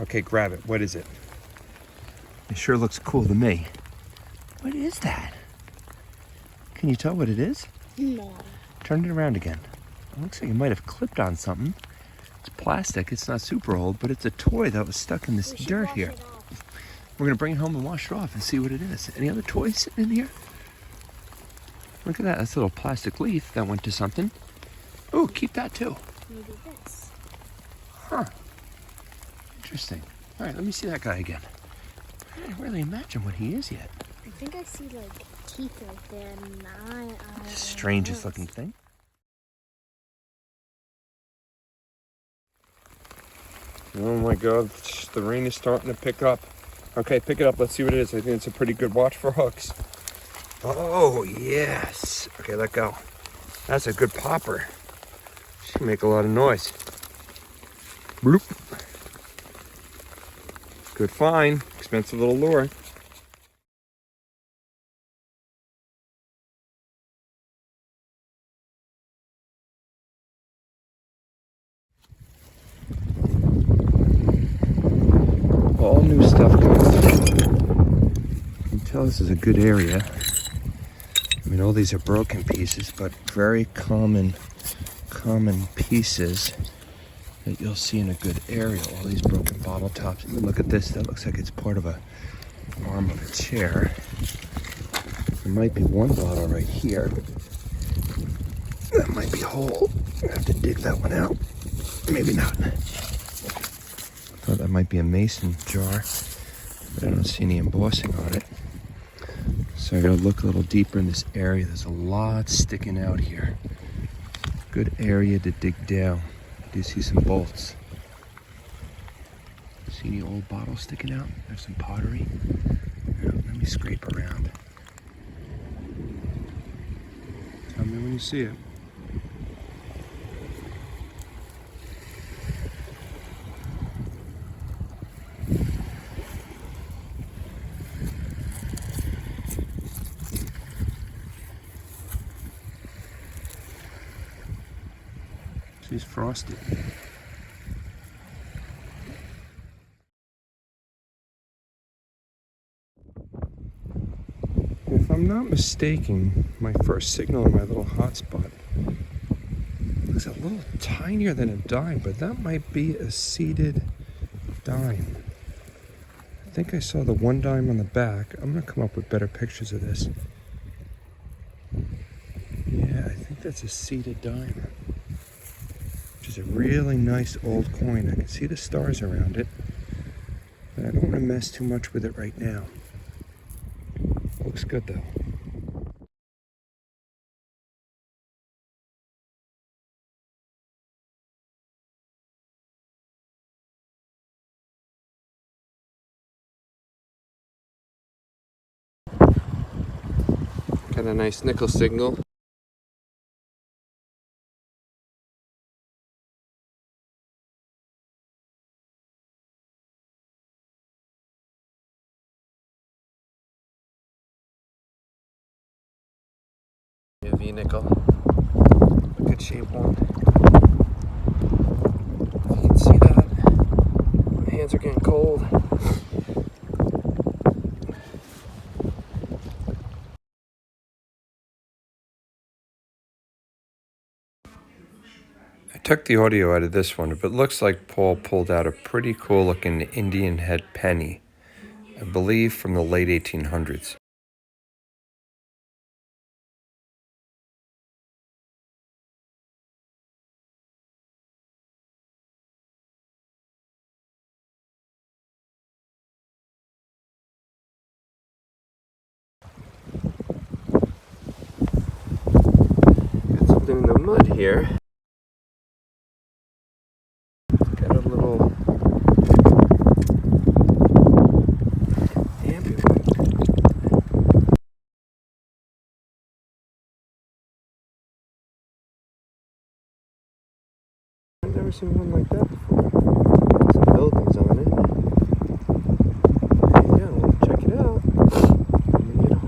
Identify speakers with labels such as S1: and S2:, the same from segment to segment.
S1: Okay, grab it. What is it? It sure looks cool to me. What is that? Can you tell what it is?
S2: No.
S1: Turn it around again. It looks like it might have clipped on something. It's plastic. It's not super old, but it's a toy that was stuck in this dirt here. We're going to bring it home and wash it off and see what it is. Any other toys sitting in here? Look at that. That's a little plastic leaf that went to something. Oh, keep that too.
S2: Maybe this.
S1: Huh. Interesting. All right, let me see that guy again. I can't really imagine what he is yet.
S2: I think I see like teeth right there.
S1: Strangest looking thing. Oh my God, the rain is starting to pick up. Okay, pick it up. Let's see what it is. I think it's a pretty good watch for hooks. Oh, yes. Okay, let go. That's a good popper. She can make a lot of noise. Bloop. Good find. Expensive little lure. All new stuff coming through. You can tell this is a good area. I mean, all these are broken pieces, but very common pieces that you'll see in a good area. All these broken bottle tops. Even look at this. That looks like it's part of a arm of a chair. There might be one bottle right here. That might be whole. I have to dig that one out. Maybe not. Thought that might be a mason jar, but I don't see any embossing on it. So I gotta look a little deeper in this area. There's a lot sticking out here. Good area to dig down. I do see some bolts. See any old bottles sticking out? There's some pottery. Let me scrape around. Tell me when you see it. She's frosted. If I'm not mistaken, my first signal in my little hotspot looks a little tinier than a dime, but that might be a seeded dime. I think I saw the one dime on the back. I'm gonna come up with better pictures of this. Yeah, I think that's a seeded dime. Which is a really nice old coin. I can see the stars around it, but I don't want to mess too much with it right now. Looks good though. Got a nice nickel signal. A V-nickel. A good shaped one. If you can see that, my hands are getting cold. I took the audio out of this one, but it looks like Paul pulled out a pretty cool looking Indian head penny. I believe from the late 1800s. Got something in the mud here. Got a little ambulance. I've never seen one like that before. Some buildings on it. Yeah, we'll check it out. You know.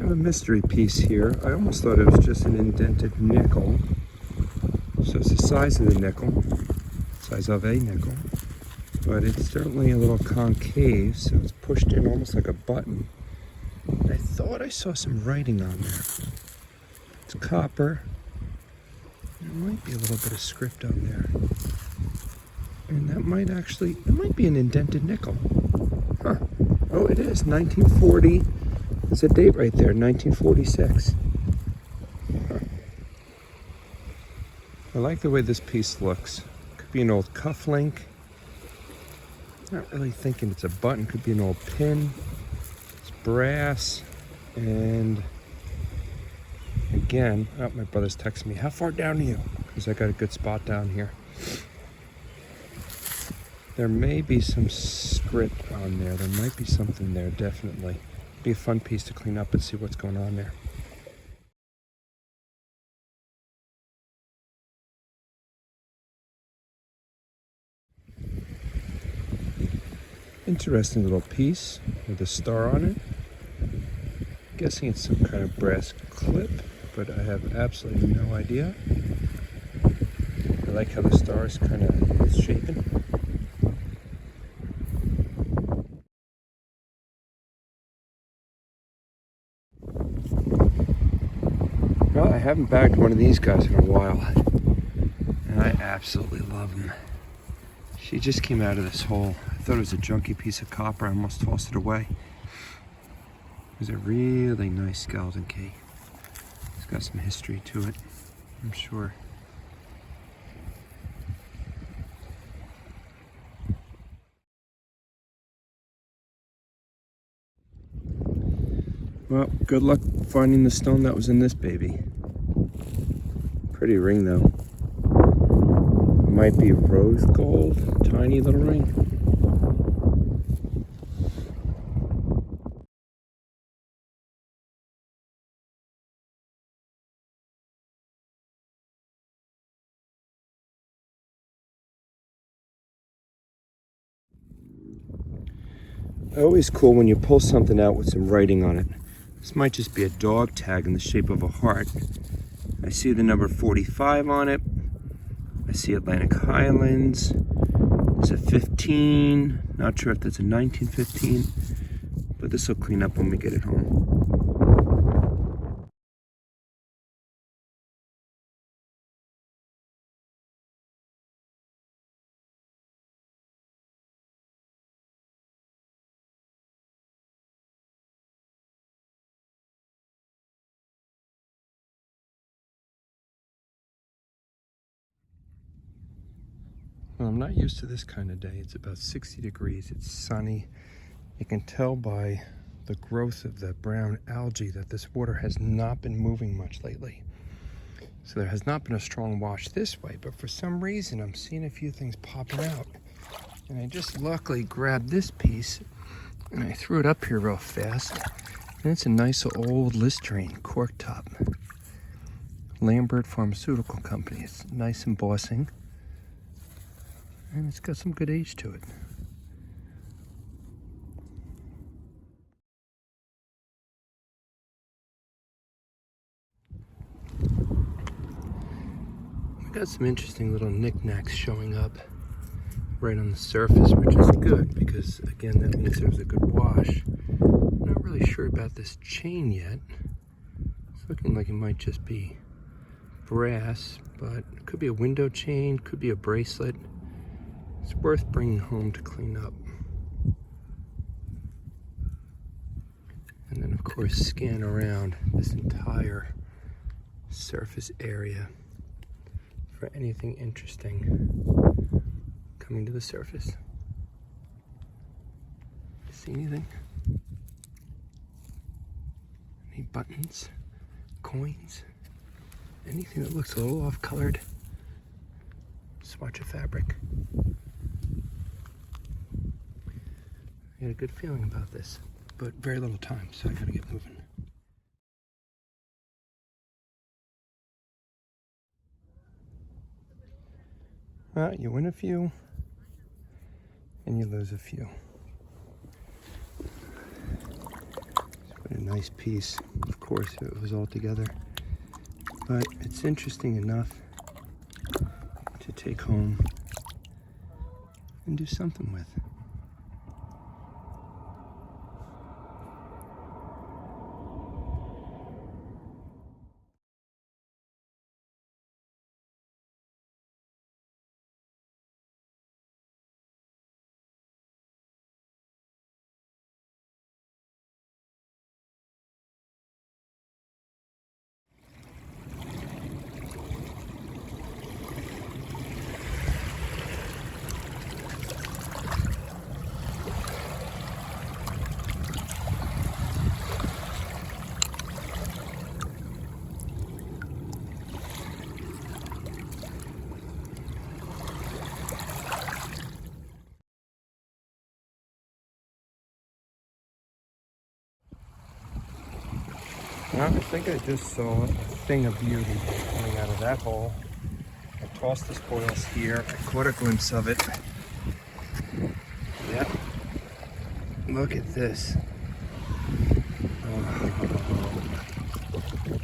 S1: have a mystery piece here. I almost thought it was just an indented nickel. So it's the size of the nickel, size of a nickel, but it's certainly a little concave, so it's pushed in almost like a button. I thought I saw some writing on there. It's copper. There might be a little bit of script on there. And that might actually, it might be an indented nickel. Huh. Oh, it is, 1940. There's a date right there, 1946. Huh. I like the way this piece looks. Could be an old cuff link. Not really thinking it's a button. Could be an old pin. It's brass. And again, oh, my brother's texting me. How far down are you? Because I got a good spot down here. There may be some script on there. There might be something there, definitely. Be a fun piece to clean up and see what's going on there. Interesting little piece with a star on it. I'm guessing it's some kind of brass clip, but I have absolutely no idea. I like how the star is kind of misshapen. Well, I haven't bagged one of these guys in a while, and I absolutely love them. She just came out of this hole. I thought it was a junky piece of copper. I almost tossed it away. It was a really nice skeleton key. It's got some history to it, I'm sure. Well, good luck finding the stone that was in this baby. Pretty ring though. Might be rose gold, tiny little ring. Always cool when you pull something out with some writing on it. This might just be a dog tag in the shape of a heart. I see the number 45 on it. I see Atlantic Highlands. There's a 15. Not sure if that's a 1915, but this will clean up when we get it home. Well, I'm not used to this kind of day. It's about 60 degrees. It's sunny. You can tell by the growth of the brown algae that this water has not been moving much lately. So there has not been a strong wash this way, but for some reason I'm seeing a few things popping out. And I just luckily grabbed this piece and I threw it up here real fast. And it's a nice old Listerine cork top. Lambert Pharmaceutical Company. It's nice embossing. And it's got some good age to it. We got some interesting little knickknacks showing up right on the surface, which is good because, again, that means there's a good wash. I'm not really sure about this chain yet. It's looking like it might just be brass, but it could be a window chain, could be a bracelet. It's worth bringing home to clean up. And then, of course, scan around this entire surface area for anything interesting coming to the surface. See anything? Any buttons, coins, anything that looks a little off-colored? Swatch of fabric. I got a good feeling about this, but very little time, so I gotta get moving. Well, you win a few, and you lose a few. What a nice piece, of course, if it was all together. But it's interesting enough to take home and do something with. Well, I think I just saw a thing of beauty coming out of that hole. I tossed the spoils here. I caught a glimpse of it. Yep. Look at this. Oh,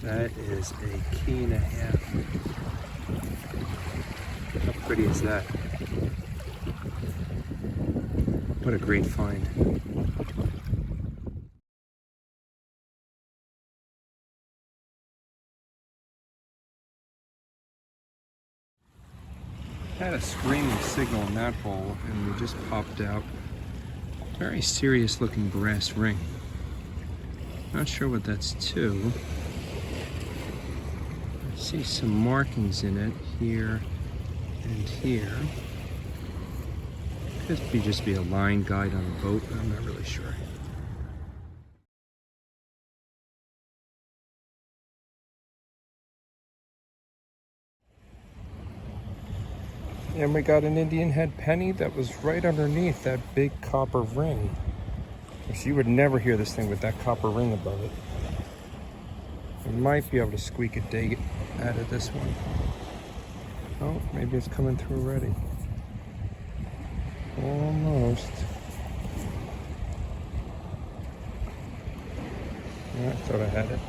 S1: that is a key and a half. How pretty is that? What a great find. Had a screaming signal in that hole and we just popped out a very serious looking brass ring. Not sure what that's to. I see some markings in it here and here. Could just be a line guide on a boat, I'm not really sure. And we got an Indian head penny that was right underneath that big copper ring. So you would never hear this thing with that copper ring above it. We might be able to squeak a dig out of this one. Oh, maybe it's coming through already. Almost. Yeah, I thought I had it.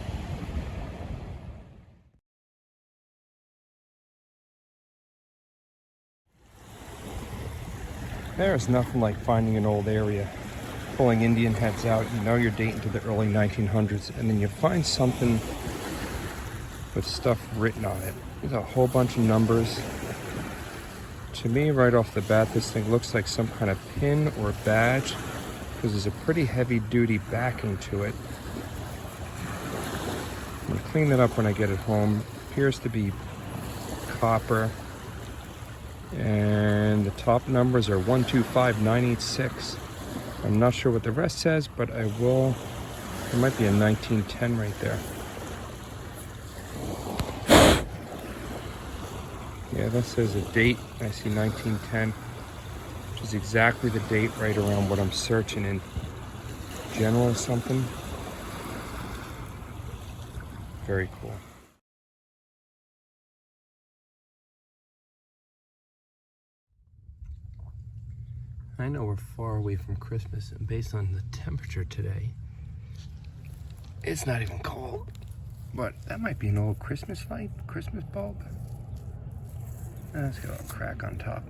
S1: There's nothing like finding an old area, pulling Indian heads out. You know you're dating to the early 1900s, and then you find something with stuff written on it. There's a whole bunch of numbers. To me, right off the bat, this thing looks like some kind of pin or badge, because there's a pretty heavy-duty backing to it. I'm going to clean that up when I get it home. Appears to be copper. And the top numbers are 125986. I'm not sure what the rest says, but I will. There might be a 1910 right there. Yeah, that says a date. I see 1910, which is exactly the date right around what I'm searching in. General or something. Very cool. I know we're far away from Christmas, and based on the temperature today, it's not even cold. But that might be an old Christmas light, Christmas bulb. It's got a crack on top.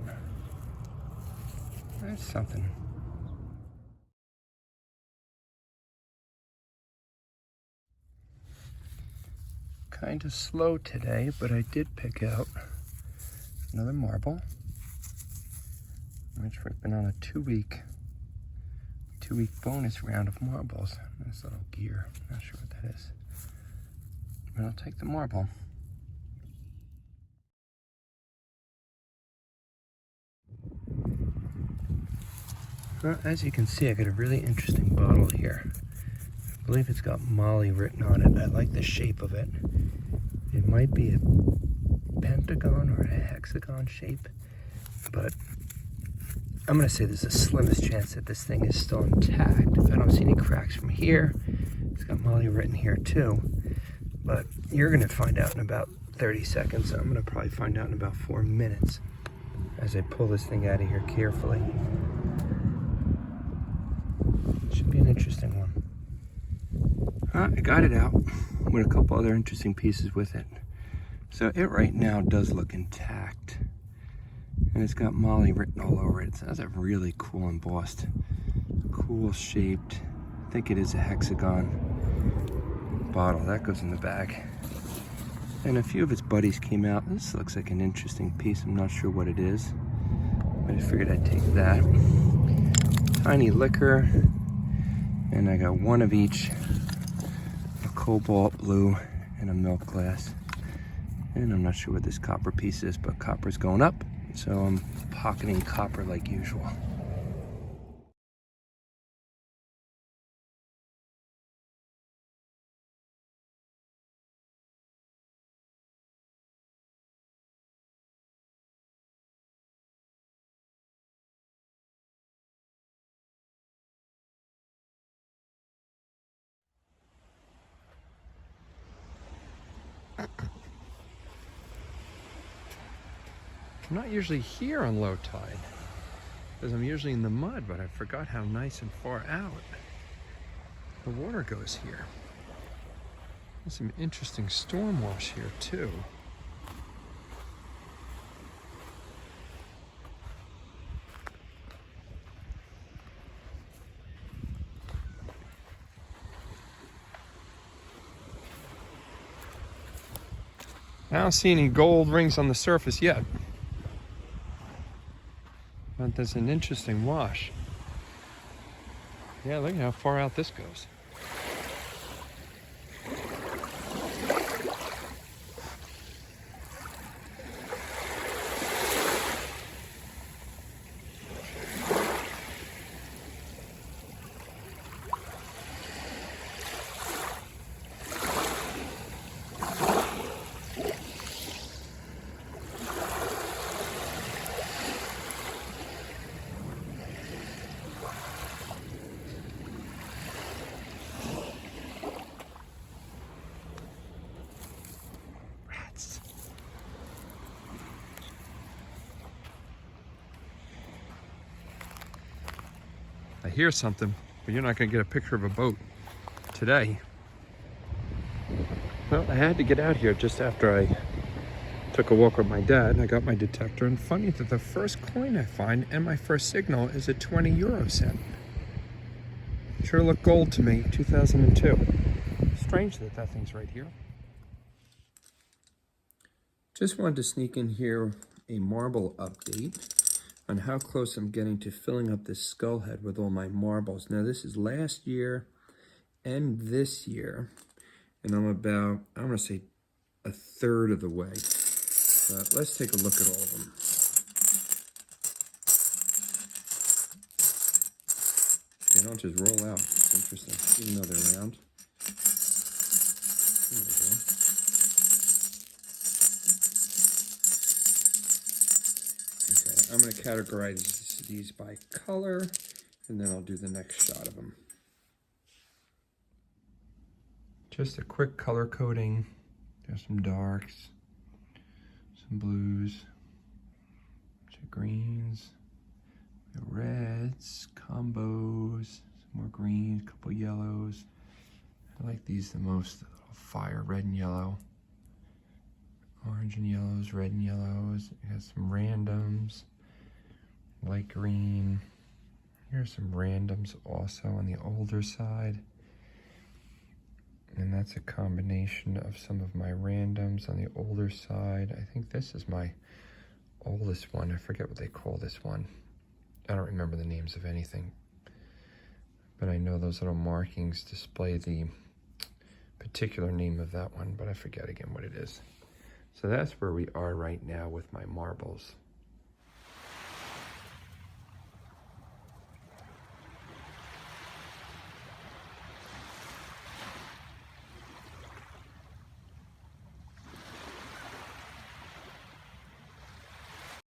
S1: That's something. Kind of slow today, but I did pick out another marble. Which we've been on a two-week bonus round of marbles. This little gear, not sure what that is. But I'll take the marble. Well, as you can see, I got a really interesting bottle here. I believe it's got Molly written on it. I like the shape of it. It might be a pentagon or a hexagon shape, but I'm going to say there's the slimmest chance that this thing is still intact. I don't see any cracks from here. It's got Molly written here too, but you're going to find out in about 30 seconds. I'm going to probably find out in about 4 minutes as I pull this thing out of here carefully. Should be an interesting one. I got it out with a couple other interesting pieces with it. So it right now does look intact. And it's got Molly written all over it. So that's a really cool embossed, cool shaped, I think it is a hexagon bottle. That goes in the bag. And a few of its buddies came out. This looks like an interesting piece. I'm not sure what it is, but I figured I'd take that. Tiny liquor, and I got one of each, a cobalt blue and a milk glass. And I'm not sure what this copper piece is, but copper's going up, so I'm pocketing copper like usual. I'm not usually here on low tide, because I'm usually in the mud, but I forgot how nice and far out the water goes here. There's some interesting storm wash here too. I don't see any gold rings on the surface yet. But there's an interesting wash. Yeah, look at how far out this goes. I hear something, but you're not going to get a picture of a boat today. Well, I had to get out here just after I took a walk with my dad. I got my detector, and funny that the first coin I find and my first signal is a 20 euro cent. Sure looked gold to me, 2002. Strange that that thing's right here. Just wanted to sneak in here a marble update on how close I'm getting to filling up this skull head with all my marbles. Now this is last year and this year, and I'm about, I'm gonna say a third of the way. But let's take a look at all of them. They don't just roll out, it's interesting, even though they're round. There we go. Okay, I'm gonna categorize these by color, and then I'll do the next shot of them. Just a quick color coding. There's some darks, some blues, some greens, reds, combos, some more greens, a couple yellows. I like these the most, the little fire red and yellow. Orange and yellows, red and yellows. You got some randoms, light green. Here's some randoms also on the older side. And that's a combination of some of my randoms on the older side. I think this is my oldest one. I forget what they call this one. I don't remember the names of anything. But I know those little markings display the particular name of that one, but I forget again what it is. So that's where we are right now with my marbles.